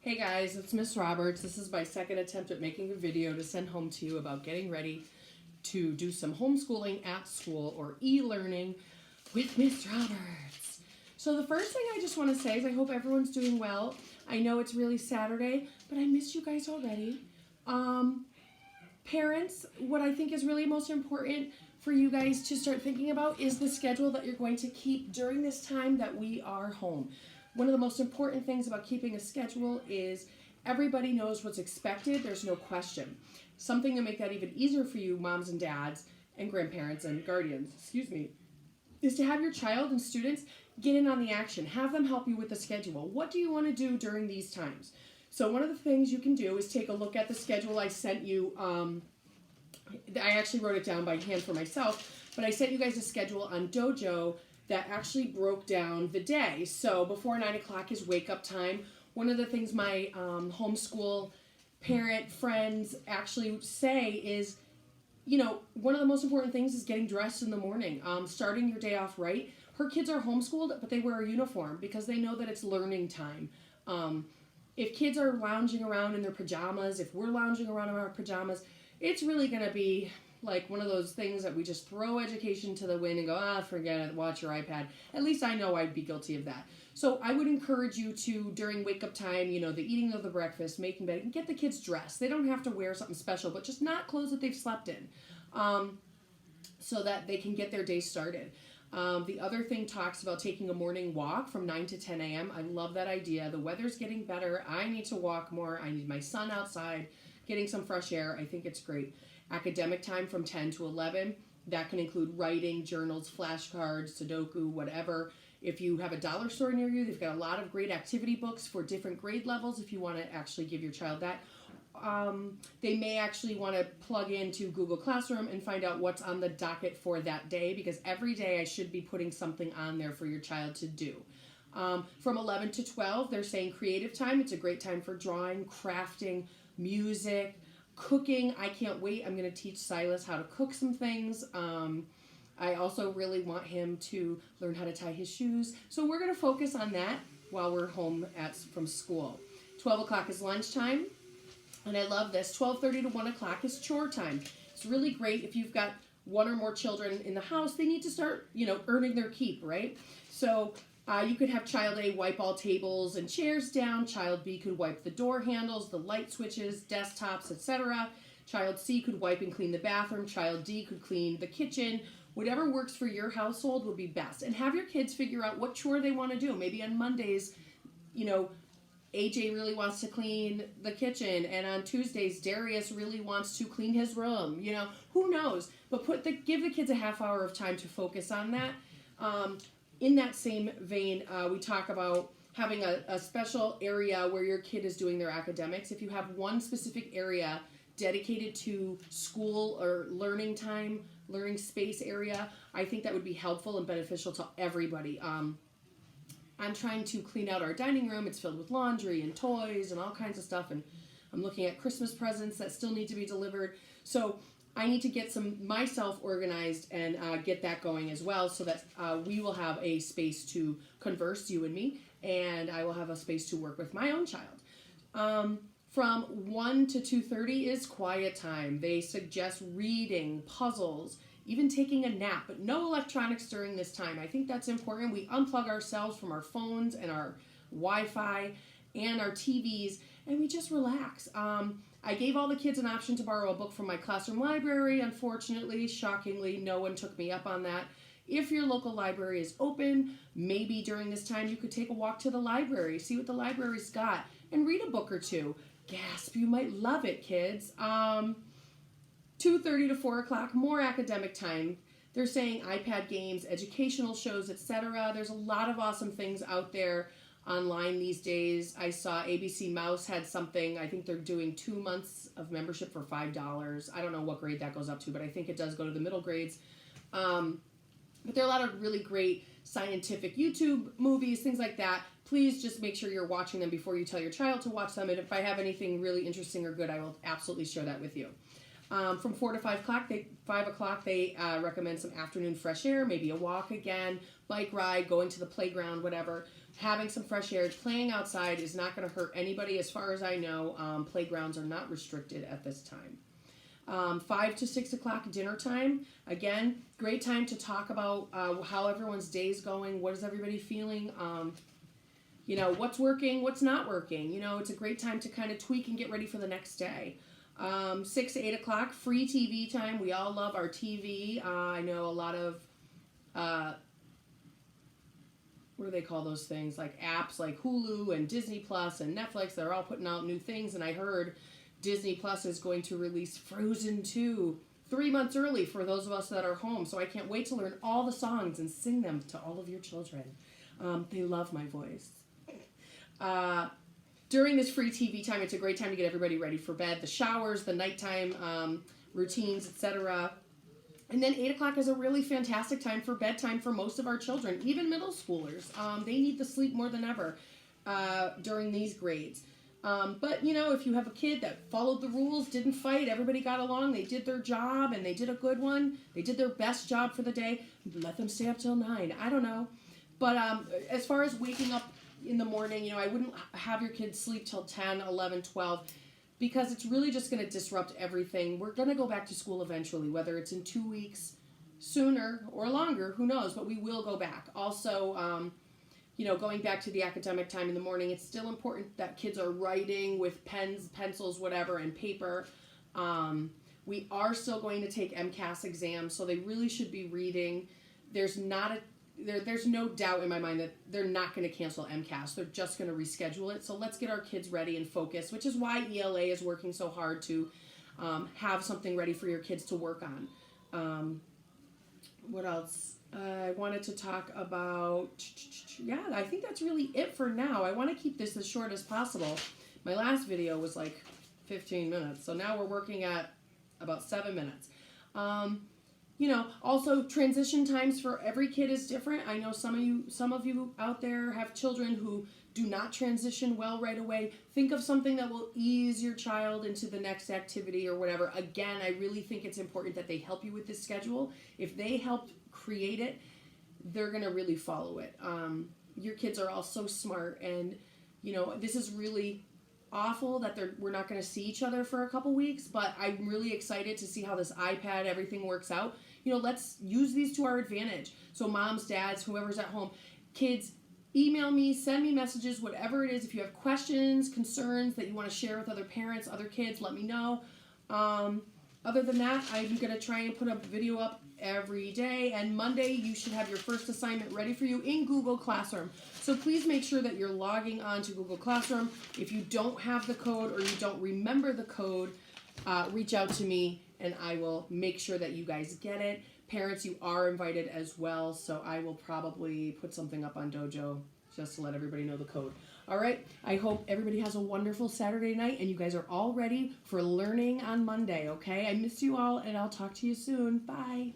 Hey guys, it's Miss Roberts. This is my second attempt at making a video to send home to you about getting ready to do some homeschooling at school or e-learning with Miss Roberts. So the first thing I just want to say is I hope everyone's doing well. I know it's really Saturday, but I missed you guys already. Parents, what I think is really most important for you guys to start thinking about is the schedule that you're going to keep during this time that we are home. One of the most important things about keeping a schedule is everybody knows what's expected. There's no question. Something to make that even easier for you, moms and dads and grandparents and guardians, is to have your child and students get in on the action. Have them help you with the schedule. What do you want to do during these times? So one of the things you can do is take a look at the schedule I sent you. I actually wrote it down by hand for myself, but I sent you guys a schedule on Dojo that actually broke down the day. So before 9 o'clock is wake up time. One of the things my homeschool parent friends actually say is, one of the most important things is getting dressed in the morning, starting your day off right. Her kids are homeschooled, but they wear a uniform because they know that it's learning time. If kids are lounging around in their pajamas, if we're lounging around in our pajamas, it's really going to be like one of those things that we just throw education to the wind and go, forget it, watch your iPad. At least I know I'd be guilty of that. So I would encourage you to, during wake up time, the eating of the breakfast, making bed, get the kids dressed. They don't have to wear something special, but just not clothes that they've slept in, so that they can get their day started. The other thing talks about taking a morning walk from 9 to 10 a.m. I love that idea. The weather's getting better. I need to walk more. I need my son outside, getting some fresh air. I think it's great. Academic time from 10 to 11. That can include writing, journals, flashcards, Sudoku, whatever. If you have a dollar store near you, they've got a lot of great activity books for different grade levels if you want to actually give your child that. They may actually want to plug into Google Classroom and find out what's on the docket for that day, because every day I should be putting something on there for your child to do. From 11 to 12, they're saying creative time. It's a great time for drawing, crafting, music, cooking. I can't wait. I'm going to teach Silas how to cook some things. I also really want him to learn how to tie his shoes. So we're going to focus on that while we're home from school. 12 o'clock is lunchtime. And I love this. 12:30 to 1 o'clock is chore time. It's really great if you've got one or more children in the house. They need to start, earning their keep, right? So you could have child A wipe all tables and chairs down. Child B could wipe the door handles, the light switches, desktops, etc. Child C could wipe and clean the bathroom. Child D could clean the kitchen. Whatever works for your household would be best. And have your kids figure out what chore they want to do. Maybe on Mondays, AJ really wants to clean the kitchen, and on Tuesdays, Darius really wants to clean his room. Who knows? But give the kids a half hour of time to focus on that. In that same vein, we talk about having a special area where your kid is doing their academics. If you have one specific area dedicated to school or learning time, learning space area, I think that would be helpful and beneficial to everybody. I'm trying to clean out our dining room. It's filled with laundry and toys and all kinds of stuff, and I'm looking at Christmas presents that still need to be delivered. So I need to get myself organized and get that going as well, so that we will have a space to converse, you and me, and I will have a space to work with my own child. From 1 to 2:30 is quiet time. They suggest reading, puzzles, even taking a nap, but no electronics during this time. I think that's important. We unplug ourselves from our phones and our Wi-Fi and our TVs, and we just relax. I gave all the kids an option to borrow a book from my classroom library. Unfortunately, shockingly, no one took me up on that. If your local library is open, maybe during this time you could take a walk to the library, see what the library's got, and read a book or two. Gasp, you might love it, kids. 2:30 to 4 o'clock, more academic time. They're saying iPad games, educational shows, etc. There's a lot of awesome things out there online these days. I saw ABC Mouse had something. I think they're doing 2 months of membership for $5. I don't know what grade that goes up to, but I think it does go to the middle grades. But there are a lot of really great scientific YouTube movies, things like that. Please just make sure you're watching them before you tell your child to watch them. And if I have anything really interesting or good, I will absolutely share that with you. From 4 to 5 o'clock, they recommend some afternoon fresh air, maybe a walk again, bike ride, going to the playground, whatever. having some fresh air, playing outside is not going to hurt anybody. As far as I know, playgrounds are not restricted at this time. 5 to 6 o'clock dinner time. Again, great time to talk about how everyone's day's going. What is everybody feeling? What's working, what's not working. It's a great time to kind of tweak and get ready for the next day. 6 to 8 o'clock, free TV time. We all love our TV. I know a lot of, what do they call those things? Like apps like Hulu and Disney Plus and Netflix. They're all putting out new things. And I heard Disney Plus is going to release Frozen 2 3 months early for those of us that are home. So I can't wait to learn all the songs and sing them to all of your children. They love my voice. During this free TV time, it's a great time to get everybody ready for bed. The showers, the nighttime routines, etc. And then 8 o'clock is a really fantastic time for bedtime for most of our children, even middle schoolers. They need the sleep more than ever during these grades. But, if you have a kid that followed the rules, didn't fight, everybody got along, they did their job, and they did a good one, they did their best job for the day, let them stay up till 9. I don't know. But as far as waking up in the morning, I wouldn't have your kids sleep till 10, 11, 12, because it's really just going to disrupt everything. We're going to go back to school eventually, whether it's in 2 weeks, sooner or longer, who knows, but we will go back. Also, going back to the academic time in the morning, it's still important that kids are writing with pens, pencils, whatever, and paper. We are still going to take MCAS exams, so they really should be reading. There's no doubt in my mind that they're not going to cancel MCAS. They're just going to reschedule it. So let's get our kids ready and focused, which is why ELA is working so hard to have something ready for your kids to work on. What else? I wanted to talk about, I think that's really it for now. I want to keep this as short as possible. My last video was like 15 minutes, so now we're working at about 7 minutes. Also transition times for every kid is different. I know some of you out there have children who do not transition well right away. Think of something that will ease your child into the next activity or whatever. Again, I really think it's important that they help you with this schedule. If they help create it, they're going to really follow it. Your kids are all so smart, and this is really awful that we're not going to see each other for a couple weeks, but I'm really excited to see how this iPad, everything works out. Let's use these to our advantage. So moms, dads, whoever's at home, kids, email me, send me messages, whatever it is. If you have questions, concerns that you want to share with other parents, other kids, let me know. Other than that, I'm going to try and put a video up every day, and Monday you should have your first assignment ready for you in Google Classroom. So please make sure that you're logging on to Google Classroom. If you don't have the code or you don't remember the code, reach out to me and I will make sure that you guys get it. Parents, you are invited as well, so I will probably put something up on Dojo just to let everybody know the code. All right, I hope everybody has a wonderful Saturday night and you guys are all ready for learning on Monday, okay? I miss you all and I'll talk to you soon. Bye.